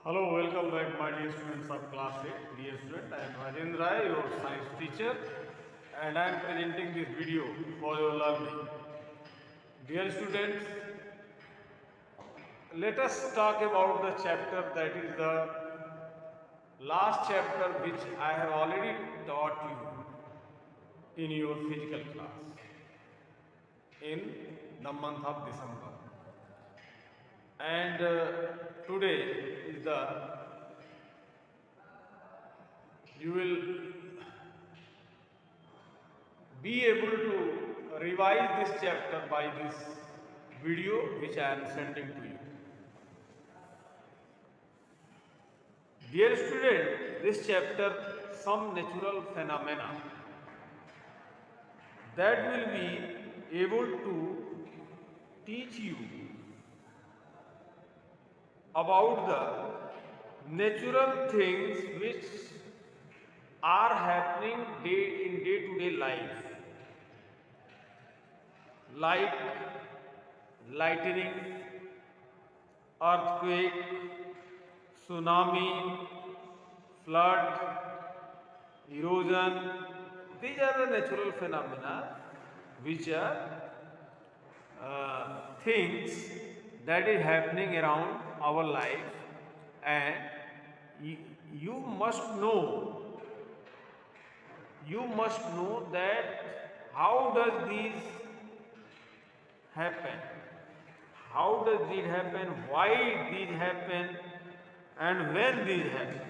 Hello, welcome back my dear students of class 8. Dear student, I am Rajendra Rai, your science teacher, and I am presenting this video for your learning. Dear students, let us talk about the chapter that is the last chapter which I have already taught you in your physical class in the month of December. And today is the you will be able to revise this chapter by this video which I am sending to you. Dear student, this chapter some natural phenomena that will be able to teach you about the natural things which are happening in day-to-day life, like lightning, earthquake, tsunami, flood, erosion. These are the natural phenomena which are things that is happening around our life, and you must know that how does these happen, how does it happen, why these happen, and when these happen.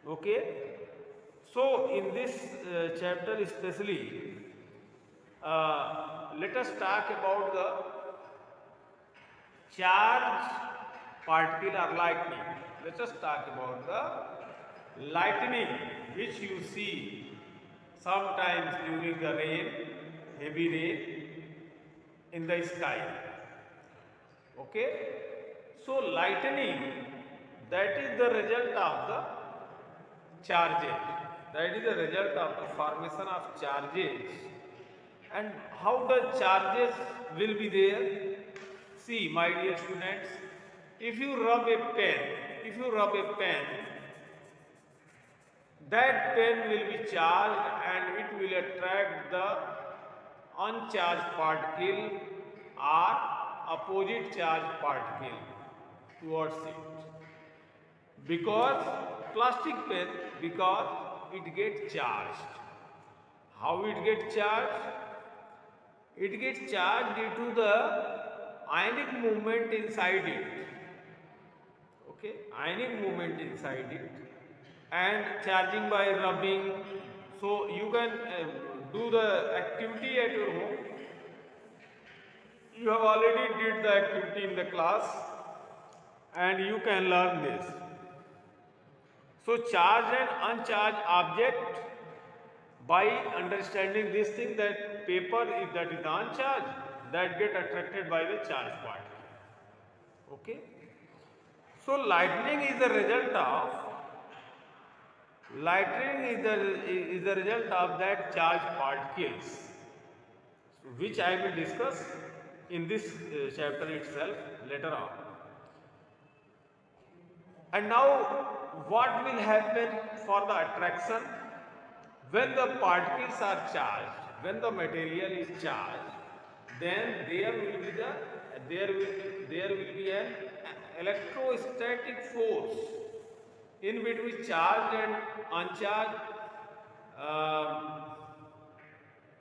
Okay, so in this chapter especially, let us talk about the charge particle or lightning. Let us talk about the lightning which you see sometimes during the rain, heavy rain in the sky. Okay, so lightning, that is the result of the charges, that is the result of the formation of charges. And how the charges will be there? See, my dear students, if you rub a pen, that pen will be charged and it will attract the uncharged particle or opposite charged particle towards it. Because plastic pen, because it gets charged. How it gets charged? It gets charged due to the ionic movement inside it. Okay, ionic movement inside it, and charging by rubbing. So you can do the activity at your home. You have already did the activity in the class, and you can learn this. So charged and uncharged object, by understanding this thing, that paper is that is uncharged, that get attracted by the charged particle. Okay, so lightning is the result of that charged particles, which I will discuss in this chapter itself later on. And now what will happen for the attraction? When the particles are charged, when the material is charged, then there will be an electrostatic force in between charged and uncharged,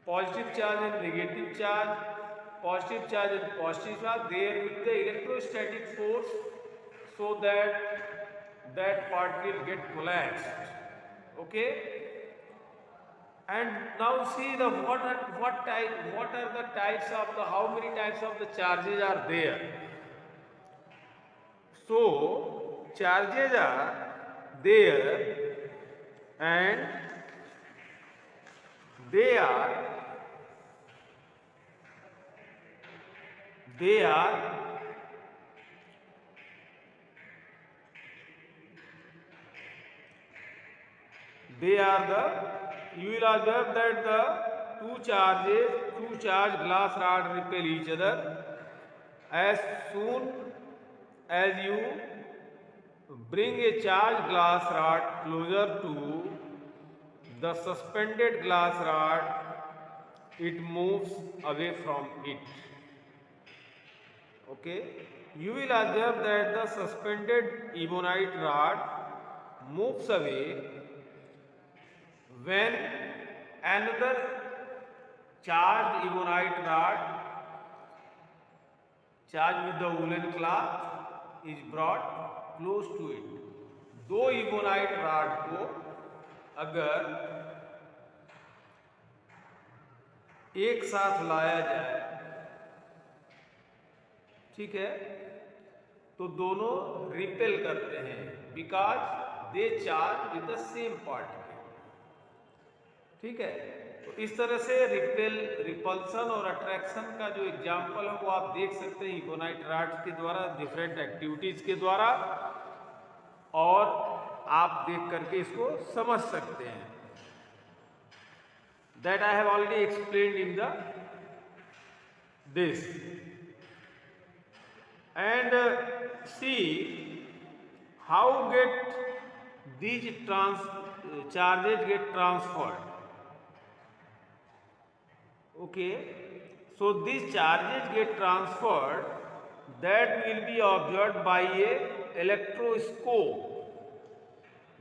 positive charge and negative charge, positive charge and positive charge. There will be the electrostatic force, so that particle get collapsed. Okay. And now see the what are the types of the, how many types of the charges are there. So charges are there, and they are the, you will observe that the two charged glass rod repel each other as soon as you bring a charged glass rod closer to the suspended glass rod, it moves away from it. Okay, you will observe that the suspended ebonite rod moves away when another charged ebonite rod charged with the woolen cloth is brought close to it. दो ebonite rod को अगर एक साथ लाया जाए, ठीक है, तो दोनों रिपेल करते हैं because they charge with the same particle. ठीक है, तो इस तरह से रिपल्सन और अट्रैक्शन का जो एग्जाम्पल है वो आप देख सकते हैं इबोनाइट रॉड्स के द्वारा, डिफरेंट एक्टिविटीज के द्वारा, और आप देख करके इसको समझ सकते हैं। That I have already explained in the this and see how gate these charges get transferred. Okay, so these charges get transferred, that will be observed by a electroscope.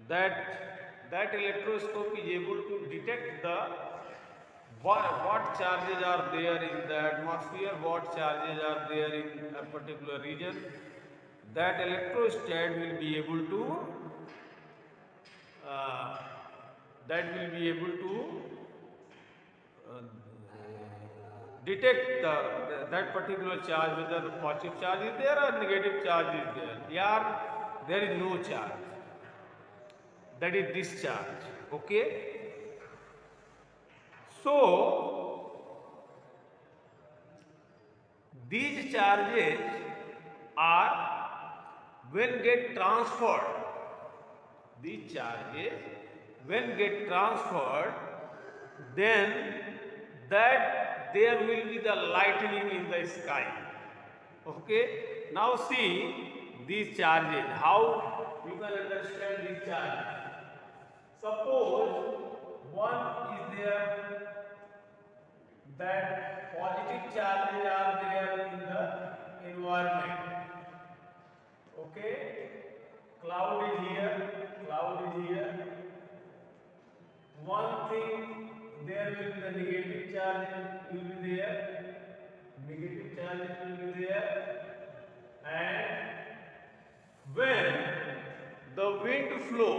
That electroscope is able to detect the what charges are there in the atmosphere, what charges are there in a particular region. That electrostat will be able to detect that particular charge, whether positive charge is there or negative charge is there, or there is no charge, that is discharge. Okay, so these charges are when get transferred. These charges when get transferred, then that there will be the lightning in the sky. Okay, now see these charges, how you can understand these charges. Suppose one is there, that positive charges are there in the environment. Okay, cloud is here, cloud is here. One thing, there will be the negative charge will be there, negative charge will be there, and when the wind flow,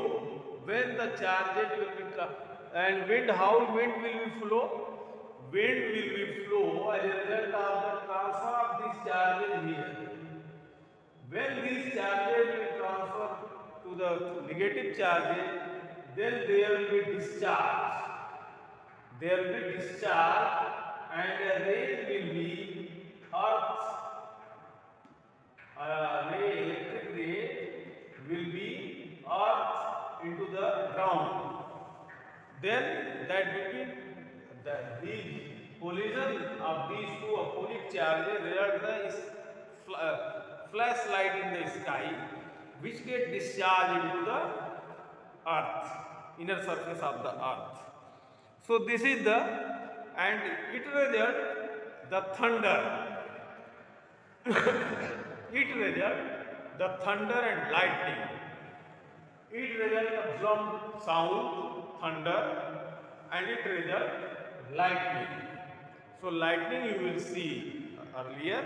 when the charges will be and wind, how wind will be flow? Wind will be flow as a result of the transfer of these charges here. When these charges will transfer to the negative charges, then there will be discharge. There will be discharge, and a ray will be earth. Electric ray will be earth into the ground. Then that will be the collision of these two opposite charges result the flashlight in the sky, which get discharged into the earth, inner surface of the earth. So this is the, and it result the thunder. It result the thunder and lightning. It result the drum sound, thunder, and it result lightning. So lightning you will see earlier,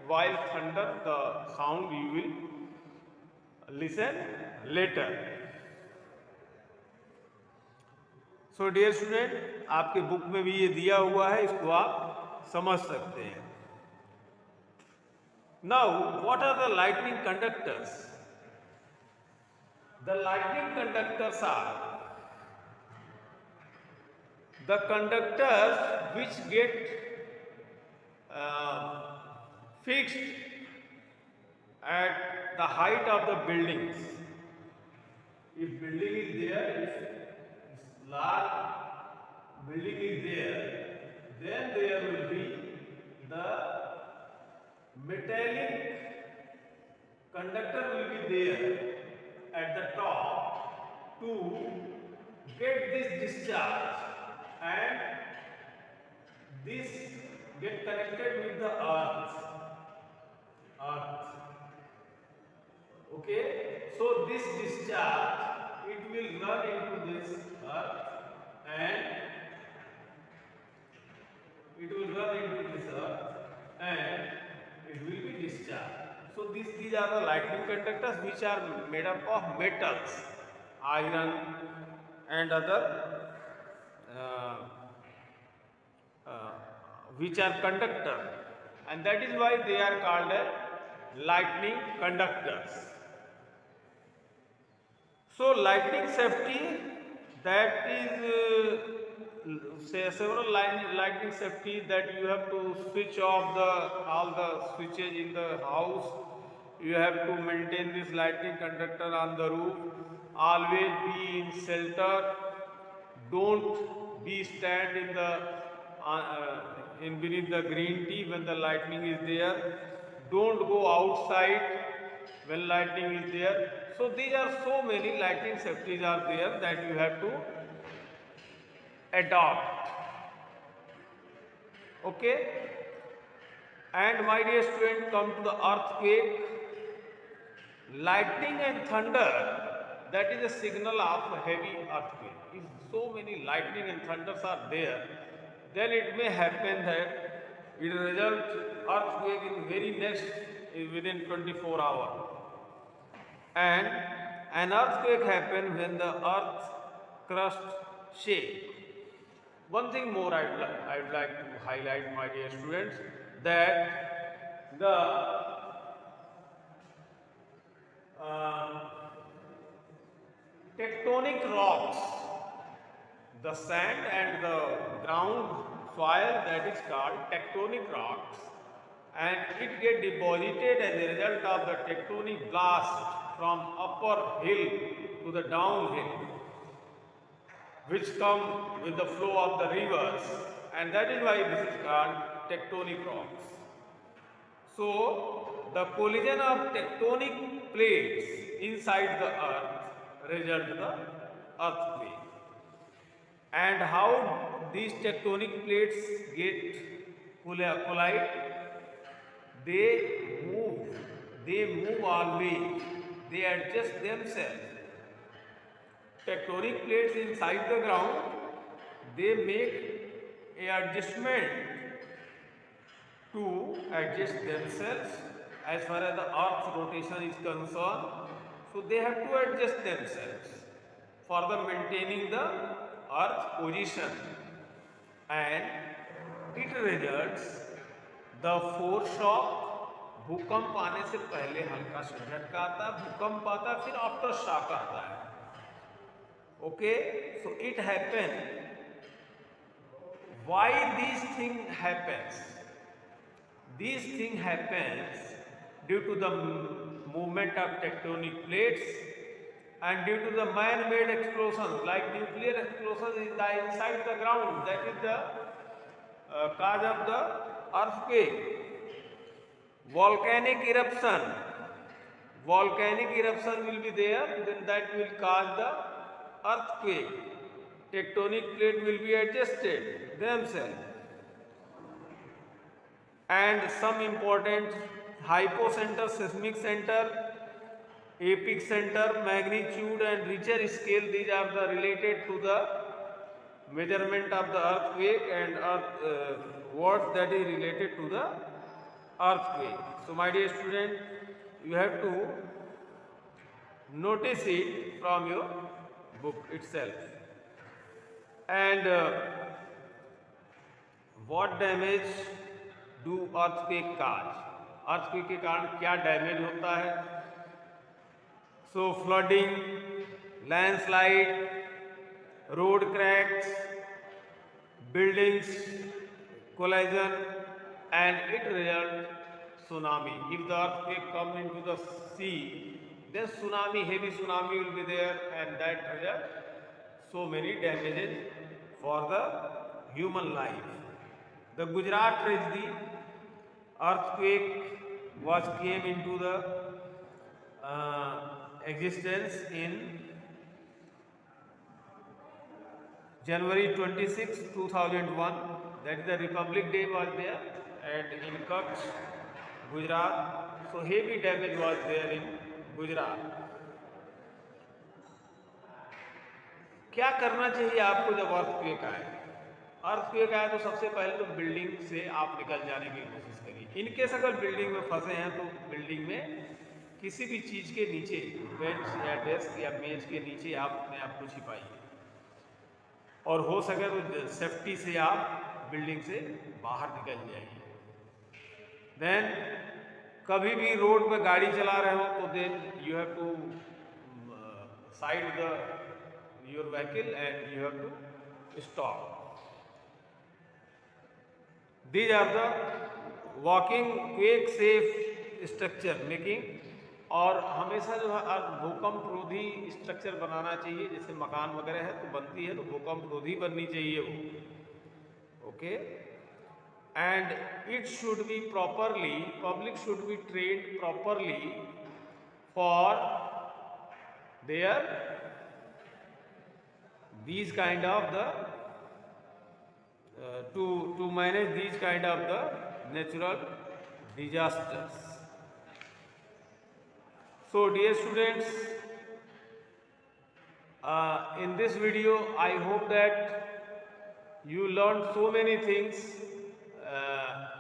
while thunder the sound you will listen later. So dear student, आपके book में भी ये दिया हुआ है, इसको आप समझ सकते हैं. Now, what are the lightning conductors? The lightning conductors are the conductors which get fixed at the height of the buildings. If building is there, if large building is there, then there will be the metallic conductor will be there, at the top to get this discharge, and this get connected with the earth. Okay, so this discharge, it will run into this earth, and it will run into this earth and it will be discharged. So these are the lightning conductors which are made up of metals, iron and other uh, uh, which are conductor, and that is why they are called as lightning conductors. So lightning safety, that is say several lightning safety, that you have to switch off all the switches in the house. You have to maintain this lightning conductor on the roof. Always be in shelter. Don't be stand in the in beneath the green tea when the lightning is there. Don't go outside when lightning is there. So these are so many lightning safeties are there that you have to adopt. Okay, and my dear student, come to the earthquake. Lightning and thunder, that is a signal of a heavy earthquake. If so many lightning and thunders are there, then it may happen that it result earthquake in very next within 24 hours. And an earthquake happens when the earth crust shake. One thing more I would like to highlight, my dear students, that the tectonic rocks, the sand and the ground soil, that is called tectonic rocks, and it get deposited as a result of the tectonic blast from upper hill to the downhill, which come with the flow of the rivers, and that is why this is called tectonic rocks. So the collision of tectonic plates inside the earth result the earthquake. And how these tectonic plates get collide? They move always, they adjust themselves. Tectonic plates inside the ground, they make a adjustment to adjust themselves as far as the earth's rotation is concerned. So they have to adjust themselves for the maintaining the earth's position, and it results the foreshock. भूकंप आने से पहले हल्का सा झटका आता है, भूकंप आता है, फिर आफ्टर शॉक आता है. Okay, so it happens. Why these thing happens? These thing happens due to the movement of tectonic plates and due to the man-made explosions like nuclear explosions inside the ground. That is the cause of the earthquake. Volcanic eruption will be there, then that will cause the earthquake. Tectonic plate will be adjusted themselves. And some important hypocenter, seismic center, epicenter, magnitude and Richter scale, these are the related to the measurement of the earthquake and what that is related to the earthquake. So my dear student, you have to notice it from your book itself. And what damage do earthquake cause? Earthquake के कारण क्या damage होता है? So flooding, landslide, road cracks, buildings collision, and it results tsunami. If the earthquake comes into the sea, then tsunami, heavy tsunami will be there, and that results so many damages for the human life. The Gujarat tragedy, earthquake came into the existence in January 26, 2001. That is the Republic Day was there, and in Kutch, Gujarat. So heavy damage was there in Gujarat. क्या करना चाहिए आपको जब earthquake आए? Earthquake आए तो सबसे पहले तो बिल्डिंग से आप निकल जाने की कोशिश करिए. इनकेस अगर बिल्डिंग में फंसे हैं तो बिल्डिंग में किसी भी चीज़ के नीचे, बेंच या डेस्क या मेज के नीचे आप अपने आप को छिपाइए, और हो सके तो सेफ्टी से आप बिल्डिंग से बाहर निकल जाइए. देन कभी भी रोड पे गाड़ी चला रहे हो तो then you have to side the your vehicle and you have to stop. These are the walking quake safe structure making. और हमेशा जो है भूकंप रोधी स्ट्रक्चर बनाना चाहिए. जैसे मकान वगैरह है तो बनती है तो भूकंप रोधी बननी चाहिए वो. Okay. And it should be properly, public should be trained properly for their these kind of the to manage these kind of the natural disasters. So dear students, in this video I hope that you learned so many things.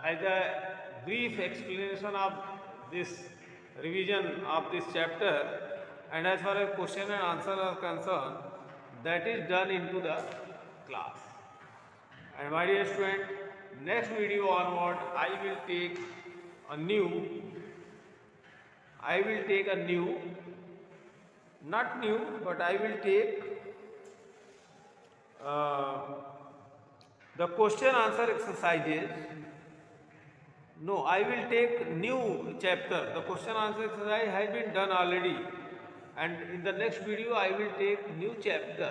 As a brief explanation of this revision of this chapter, and as far as question and answer are concerned, that is done into the class. And my dear student, next video onward I will take a new, not new, but I will take the question answer exercises. No, I will take new chapter. The question answer exercise has been done already. And in the next video I will take new chapter,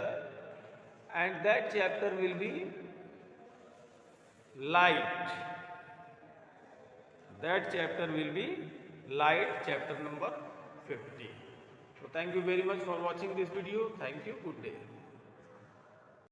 and that chapter will be light. That chapter will be light, chapter number 50. So thank you very much for watching this video. Thank you. Good day.